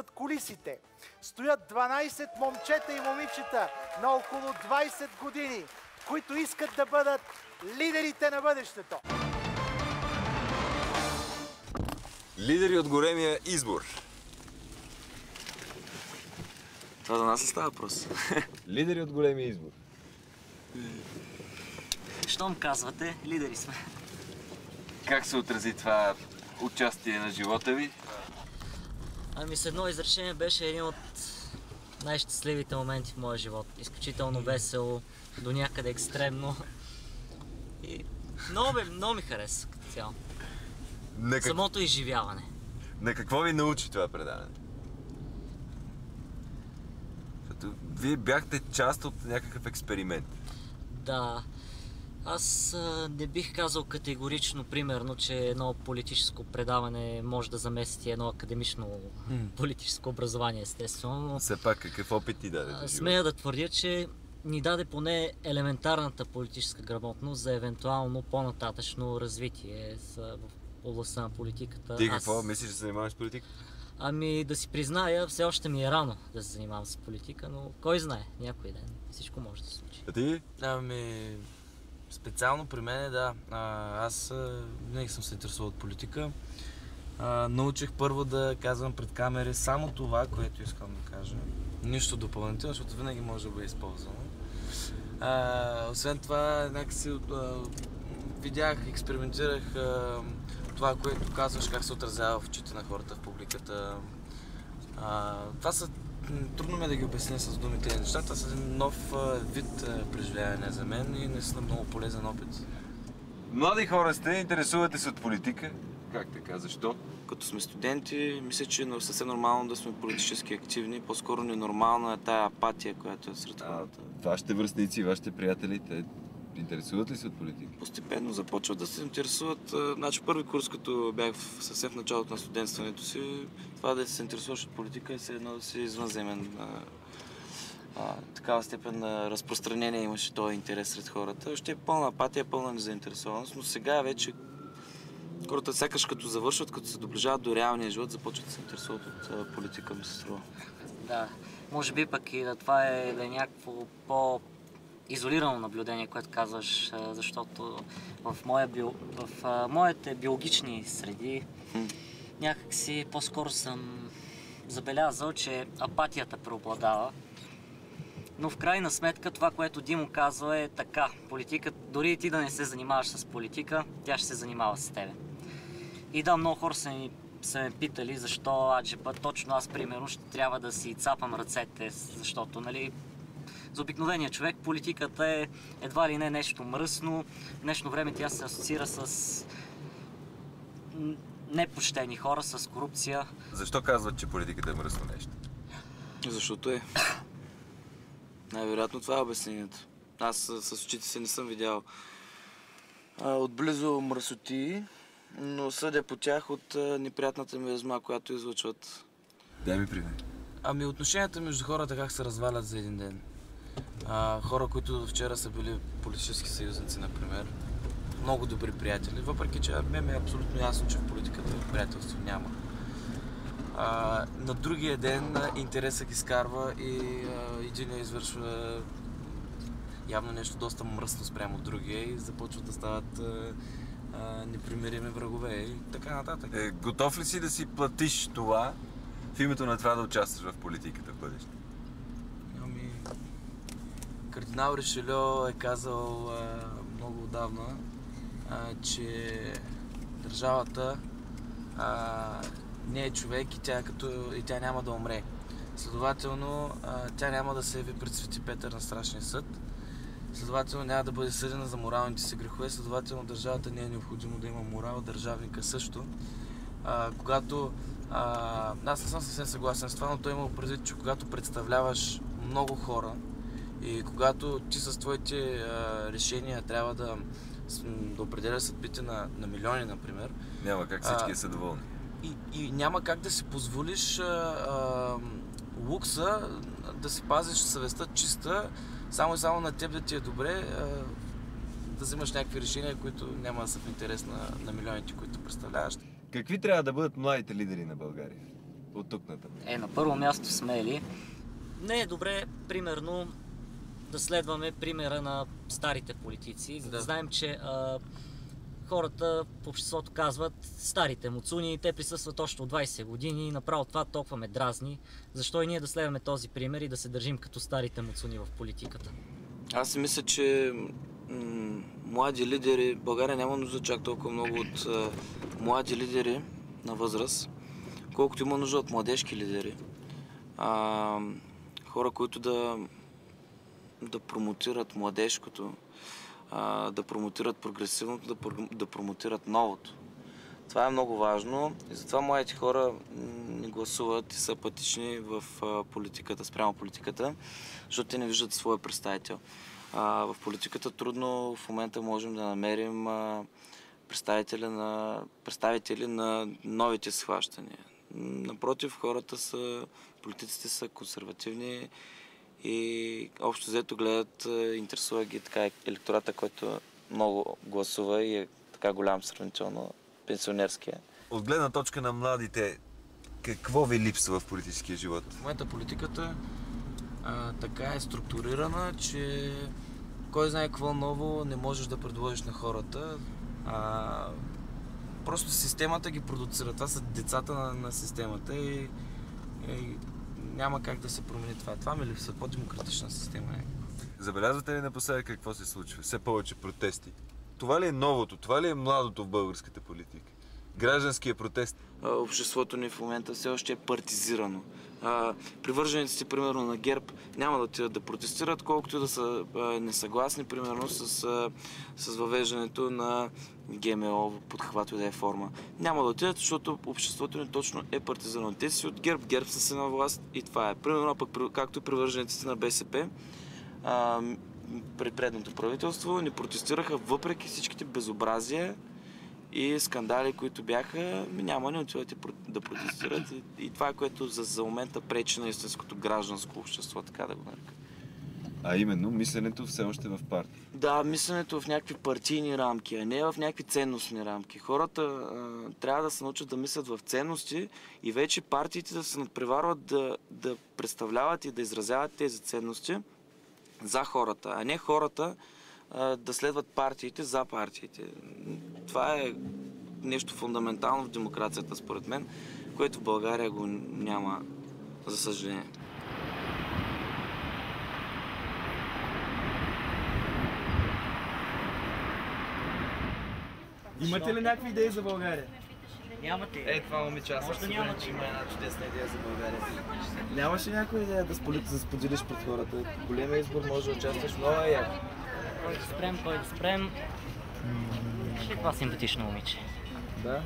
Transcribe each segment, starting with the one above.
зад кулисите стоят 12 момчета и момичета на около 20 години, които искат да бъдат лидерите на бъдещето. Лидери от големия избор. Това за нас става въпрос. Лидери от големия избор. Щом казвате, лидери сме. Как се отрази това участие на живота ви? Ами с едно изречение беше един от най-щастливите моменти в моя живот. Изключително весело, до някъде екстремно. И много ми хареса като цяло. Самото изживяване. На какво ви научи това предаване? Защото вие бяхте част от някакъв експеримент. Да. Аз не бих казал категорично, примерно, че едно политическо предаване може да замести едно академично политическо образование, естествено. Но все пак, какъв опит ти даде? Смея да твърдя, че ни даде поне елементарната политическа грамотност за евентуално по-нататъчно развитие в областта на политиката. Ти какво? Мислиш да се занимаваш с политика? Ами да си призная, все още ми е рано да се занимавам с политика, но кой знае, някой ден всичко може да се случи. А ти? Ами, специално при мен, да. Аз винаги съм се интересувал от политика. Научих първо да казвам пред камери само това, което искам да кажа. Нищо допълнително, защото винаги може да бъде използвано. Освен това, някакси видях, експериментирах това, което казваш, как се отразява в очите на хората в публиката. Това са трудно ми е да ги обясня с думите. Нещата са един нов вид преживяване за мен и наистина много полезен опит. Млади хора сте, интересувате се от политика. Как така? Защо? Като сме студенти, мисля, че е съвсем нормално да сме политически активни. По-скоро ненормална е тая апатия, която е сред хората. Вашите връстници, вашите приятели, те интересуват ли се от политика? Постепенно започват да се интересуват. Значи първи курс, като бях съвсем в началото на студентстването си, това да се интересуваш от политика е едно да си извънземен. Такава степен на разпространение имаше този интерес сред хората. Още е пълна апатия, пълна незаинтересованост, но сега вече хората сякаш като завършват, като се доближават до реалния живот, започват да се интересуват от политика, ми се струва. Да, може би пък и да това е да е някакво по-изолирано наблюдение, което казваш, защото в моите биологични среди някакси по-скоро съм забелязал, че апатията преобладава. Но в крайна сметка това, което Димо казва е така. Политика, дори и ти да не се занимаваш с политика, тя ще се занимава с тебе. И да, много хора са ме питали защо аджепа точно аз, примерно, ще трябва да си цапам ръцете, защото, нали, за обикновения човек политиката е едва ли не нещо мръсно. В днешно време тя се асоциира с непочтени хора, с корупция. Защо казват, че политиката е мръсно нещо? Защото е. Най-вероятно това е обяснението. Аз с очите си не съм видял отблизо мръсоти, но съдя по тях от неприятната миризма, която излъчват. Дай ми пример. Ами отношенията между хората как се развалят за един ден. Хора, които вчера са били политически съюзници, например, много добри приятели, въпреки че мен е абсолютно ясно, че в политиката приятелство няма. На другия ден интересът ги скарва и един извършва явно нещо доста мръсно спрямо от другия и започват да стават непримирими врагове и така нататък. Готов ли си да си платиш това в името на това да участваш в политиката в бъдеще? Ами, кардинал Ришельо е казал много отдавна, че държавата не е човек и тя няма да умре. Следователно, тя няма да се яви пред Свети Петър на страшния съд. Следователно, няма да бъде съдена за моралните си грехове. Следователно, държавата не е необходимо да има морал, държавника също. Аз не съм съвсем съгласен с това, но той има предвид, че когато представляваш много хора и когато ти с твоите решения трябва да определяш съдбите на милиони, например. Няма как всички са доволни. И няма как да си позволиш лукса да си пазиш съвестта чиста, само и само на теб да ти е добре, да взимаш някакви решения, които няма да са в интерес на милионите, които представляваш. Какви трябва да бъдат младите лидери на България? от тук нататък? На първо място смели. Не е добре, примерно, да следваме примера на старите политици, за да знаем, че хората в обществото казват старите муцуни, те присъстват още от 20 години и направо това толкова ме дразни. Защо и ние да следваме този пример и да се държим като старите муцуни в политиката? Аз си мисля, че млади лидери, България няма нужда чак толкова много от млади лидери на възраст, колкото има нужда от младежки лидери. Хора, които да промотират младежкото, да промотират прогресивното, да промотират новото. Това е много важно и затова младите хора не гласуват и са апатични в политиката, спрямо политиката, защото те не виждат своя представител. В политиката трудно в момента можем да намерим представители на новите схващания. Напротив, политиците са консервативни и общо взето гледат, интересува ги така електората, който много гласува и е така голям сравнително пенсионерския. От гледна точка на младите, какво ви липсва в политическия живот? В момента политиката така е структурирана, че кой знае какво ново не можеш да предложиш на хората. Просто системата ги продуцира. Това са децата на системата и няма как да се промени това. Това ми липсва. По-демократична система е. Забелязвате ли напоследък какво се случва? Все повече протести. Това ли е новото? Това ли е младото в българската политика? Гражданския протест? Обществото ни в момента все още е партизирано. Привържениците, примерно, на ГЕРБ няма да отидат да протестират, колкото да са несъгласни, примерно, с въвеждането на ГМО под каквато и да е форма. Няма да отидат, защото обществото ни точно е партизирано. Те си от ГЕРБ, ГЕРБ са си на власт и това е. Примерно, пък, както привържениците на БСП, при предното правителство ни протестираха въпреки всичките безобразия и скандали, които бяха, няма, не отивате да протестират и това е, което за момента пречи на истинското гражданско общество, така да го нарека. А именно, мисленето все още в партии. Да, мисленето в някакви партийни рамки, а не в някакви ценностни рамки. Хората трябва да се научат да мислят в ценности и вече партиите да се надпреварват да представляват и да изразяват тези ценности за хората, а не хората да следват партиите за партиите. Това е нещо фундаментално в демокрацията, според мен, което в България го няма, за съжаление. Имате ли някакви идеи за България? Нямате. Това момиче, аз съм сигурен, че има една чудесна идея за България. Нямаш ли някаква идея да споделиш пред хората? Големия избор може да участваш, много е яко. Кой да спрем. Ще е това симпатично момиче. Да.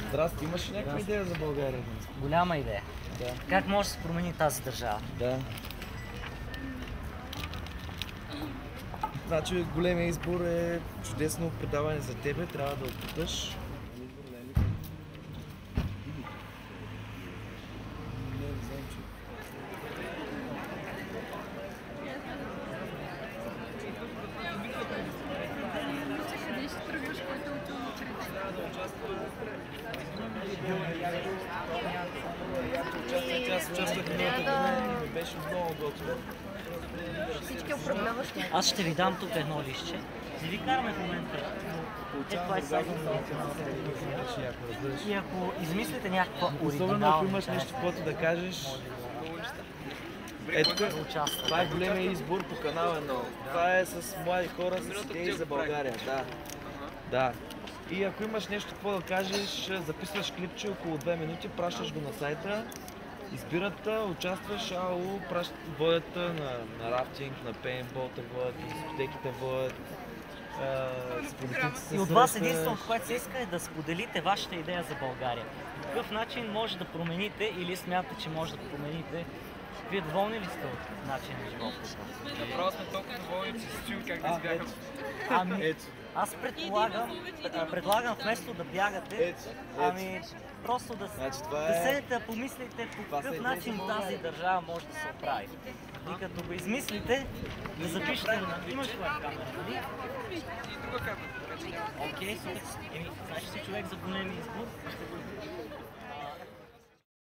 Здрасти, имаш ли някаква идея за България? Голяма идея. Да. Как може да се промени тази държава? Да. Значи големия избор е чудесно предаване за тебе, трябва да опиташ. Беше много готово. Всички управляващи. Аз ще ви дам тук едно листче. Не ви караме в момента. Това е сайт. И ако измислите някаква Особено ако имаш идея, нещо, което да кажеш. Ето, това е големия избор по канал 1. Това е с млади хора с идеи за България. Да. Да. И ако имаш нещо какво да кажеш, записваш клипче около 2 минути, пращаш го на сайта, избират, участваш, водят на рафтинг, на пейнтбол, водят, на дискотеките водят, с политици се и от вас единственото, което се иска е да споделите вашата идея за България. По какъв начин може да промените или смятате, че може да промените? Вие доволни ли сте от начина на живота? Направо сме толкова доволни, че се чуем как да избягам. Аз предлагам вместо да бягате, просто да седнете да помислите по какъв начин тази държава може да се оправи. И като го измислите, да запишете на... Имаш ли камера, нали? И друга камера. Окей, супер. Значи си човек за големи избор.